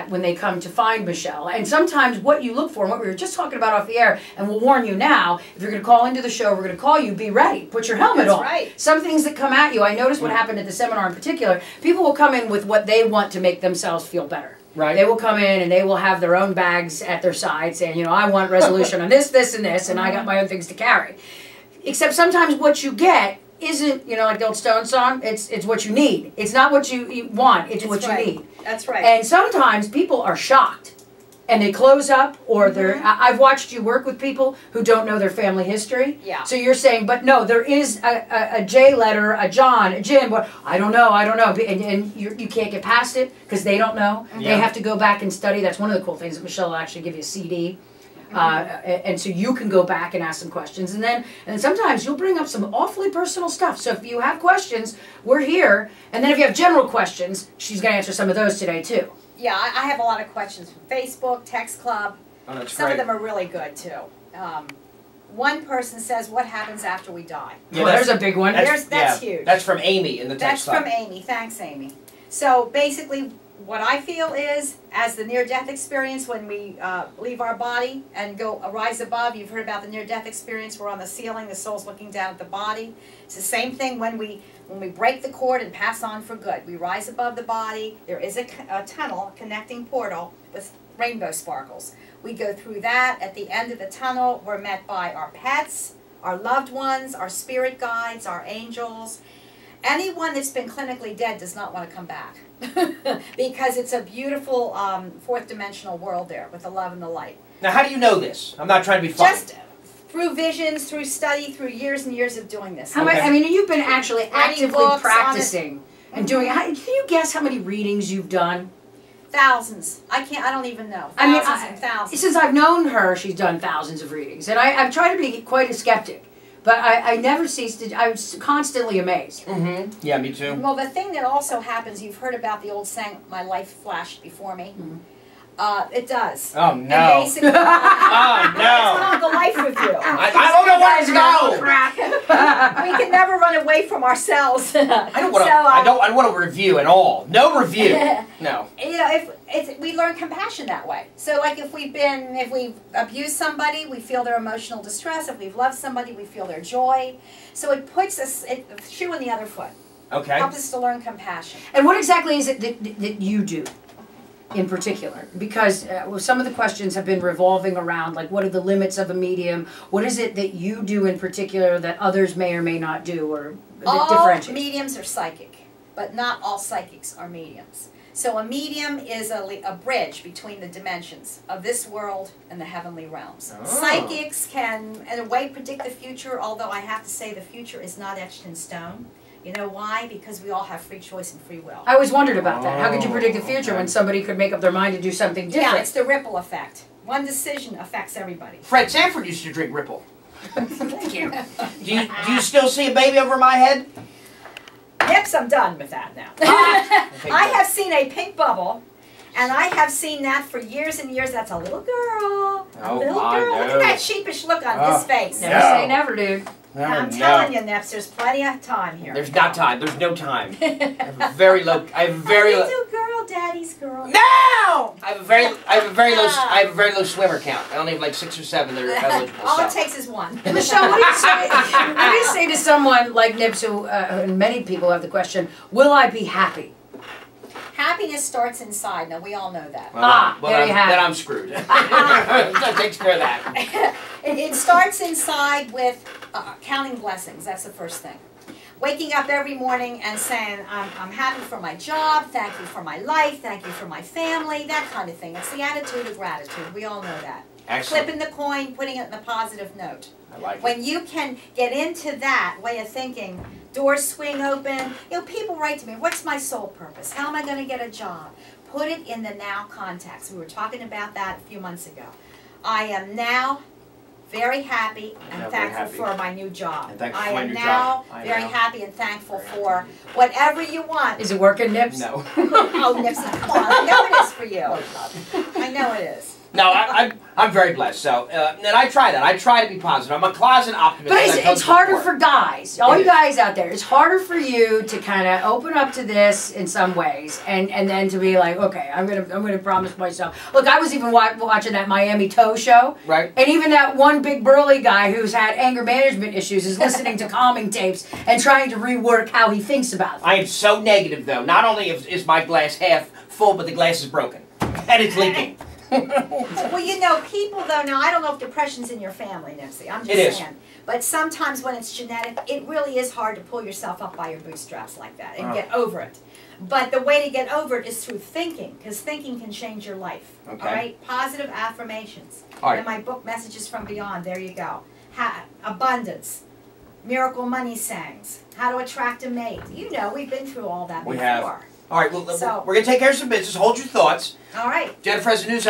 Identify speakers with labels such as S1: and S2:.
S1: at when they come to find Michele. And sometimes what you look for, and what we were just talking about off the air, and we'll warn you now, if you're going to call into the show, we're going to call you, be ready. Put your helmet on.
S2: Right.
S1: Some things that come at you, I noticed what happened at the seminar in particular, people will come in with what they want to make themselves feel better.
S3: Right.
S1: They will come in and they will have their own bags at their side saying, you know, I want resolution on this, this, and this, and I got my own things to carry. Except sometimes what you get isn't, you know, like the old Stone song, it's what you need. It's not what you want, it's what you need.
S2: That's right.
S1: And sometimes people are shocked and they close up, or they're, I've watched you work with people who don't know their family history.
S2: Yeah.
S1: So you're saying, but no, there is a J letter, a John, a Jim, but I don't know, and you can't get past it because they don't know. They have to go back and study. That's one of the cool things that Michele will actually give you a CD. And so you can go back and ask some questions, and then sometimes you'll bring up some awfully personal stuff. So if you have questions, we're here. And then if you have general questions, she's going to answer some of those today too.
S2: Yeah, I have a lot of questions from Facebook, Text Club.
S3: Oh, that's
S2: Some
S3: great.
S2: of them are really good too. One person says, "What happens after we die?"
S1: Yeah, well, there's a big one.
S2: That's huge.
S3: That's from Amy in the text
S2: That's
S3: club.
S2: from Amy. Thanks, Amy. So basically, what I feel is, as the near-death experience, when we leave our body and rise above, you've heard about the near-death experience. We're on the ceiling, the soul's looking down at the body. It's the same thing when we break the cord and pass on for good. We rise above the body. There is a tunnel, a connecting portal with rainbow sparkles. We go through that. At the end of the tunnel, we're met by our pets, our loved ones, our spirit guides, our angels. Anyone that's been clinically dead does not want to come back because it's a beautiful fourth dimensional world there with the love and the light.
S3: Now, how do you know this? I'm not trying to be funny.
S2: Just through visions, through study, through years and years of doing this.
S1: How much? I mean, you've been actually actively
S2: books
S1: practicing and doing. Can you guess how many readings you've done?
S2: Thousands. I don't even know. Thousands
S1: I mean,
S2: and thousands.
S1: Since I've known her, she's done thousands of readings, and I've tried to be quite a skeptic. But I never cease to, I'm constantly amazed.
S3: Mm-hmm. Yeah, me too.
S2: Well, the thing that also happens, you've heard about the old saying, "My life flashed before me." It does.
S3: Oh, no.
S2: And basically,
S3: Oh, no.
S2: it's called the life review.
S3: I don't know where to go.
S1: Crap.
S2: We can never run away from ourselves.
S3: I don't want to. I don't want to review at all. No review. No.
S2: You know, if we learn compassion that way. So, like, if we've abused somebody, we feel their emotional distress. If we've loved somebody, we feel their joy. So it puts us shoe in the other foot.
S3: Okay.
S2: Helps us to learn compassion.
S1: And what exactly is it that you do, in particular? Because some of the questions have been revolving around, like, what are the limits of a medium? What is it that you do in particular that others may or may not do, or
S2: all
S1: differentiate?
S2: mediums are psychic, but not all psychics are mediums. So a medium is a bridge between the dimensions of this world and the heavenly realms.
S3: Oh.
S2: Psychics can, in a way, predict the future, although I have to say the future is not etched in stone. You know why? Because we all have free choice and free will.
S1: I always wondered about that. How could you predict the future when somebody could make up their mind to do something different?
S2: Yeah, it's the ripple effect. One decision affects everybody.
S3: Fred Sanford used to drink Ripple.
S1: Thank you.
S3: Do you still see a baby over my head?
S2: Nips, I'm done with that now. I have seen a pink bubble, and I have seen that for years and years. That's a little girl. A little girl. Look at that sheepish look on his face.
S1: Never say never, dude.
S2: I'm telling you, Nips, there's plenty of time here.
S3: There's not time. There's no time. I have very low. I have very low.
S2: Little girl, daddy's girl.
S3: No! I have a very low swimmer count. I only have like 6 or 7 that are eligible.
S2: All it takes is one.
S1: Michele, what do you say? What do you say to someone like Nips, who and many people have the question, will I be happy?
S2: Happiness starts inside. Now, we all know that.
S3: Well,
S1: there you have it.
S3: Then I'm screwed. That takes care of that.
S2: It starts inside with counting blessings. That's the first thing. Waking up every morning and saying, I'm happy for my job, thank you for my life, thank you for my family, that kind of thing. It's the attitude of gratitude. We all know that.
S3: Excellent.
S2: Flipping the coin, putting it in a positive note.
S3: I like it.
S2: When you can get into that way of thinking, doors swing open. You know, people write to me, what's my soul purpose? How am I going to get a job? Put it in the now context. We were talking about that a few months ago. I am now very happy and thankful for my new job.
S3: I am now
S2: very happy and thankful for whatever you want.
S1: Is it working, Nips?
S3: No.
S2: Oh, Nipsey, come on. I know it is for you.
S3: No, it's not.
S2: I know it is.
S3: No, I'm very blessed. So, and I try that. I try to be positive. I'm a closet optimist.
S1: But it's harder for guys. All you guys out there, it's harder for you to kind of open up to this in some ways, and then to be like, okay, I'm gonna promise myself. Look, I was even watching that Miami Toe show,
S3: right?
S1: And even that one big burly guy who's had anger management issues is listening to calming tapes and trying to rework how he thinks about things.
S3: I am so negative, though. Not only is my glass half full, but the glass is broken and it's leaking.
S2: Well, you know, people though, now I don't know if depression's in your family, Nipsey, I'm just saying. But sometimes when it's genetic, it really is hard to pull yourself up by your bootstraps like that and get over it. But the way to get over it is through thinking, because thinking can change your life.
S3: Okay.
S2: All right? Positive affirmations.
S3: All right.
S2: In my book, Messages from Beyond, there you go. Abundance. Miracle money sayings. How to attract a mate. You know, we've been through all that before.
S3: We have. All right, well, we're going to take care of some business. Hold your thoughts.
S2: All right.
S3: Jennifer has the news.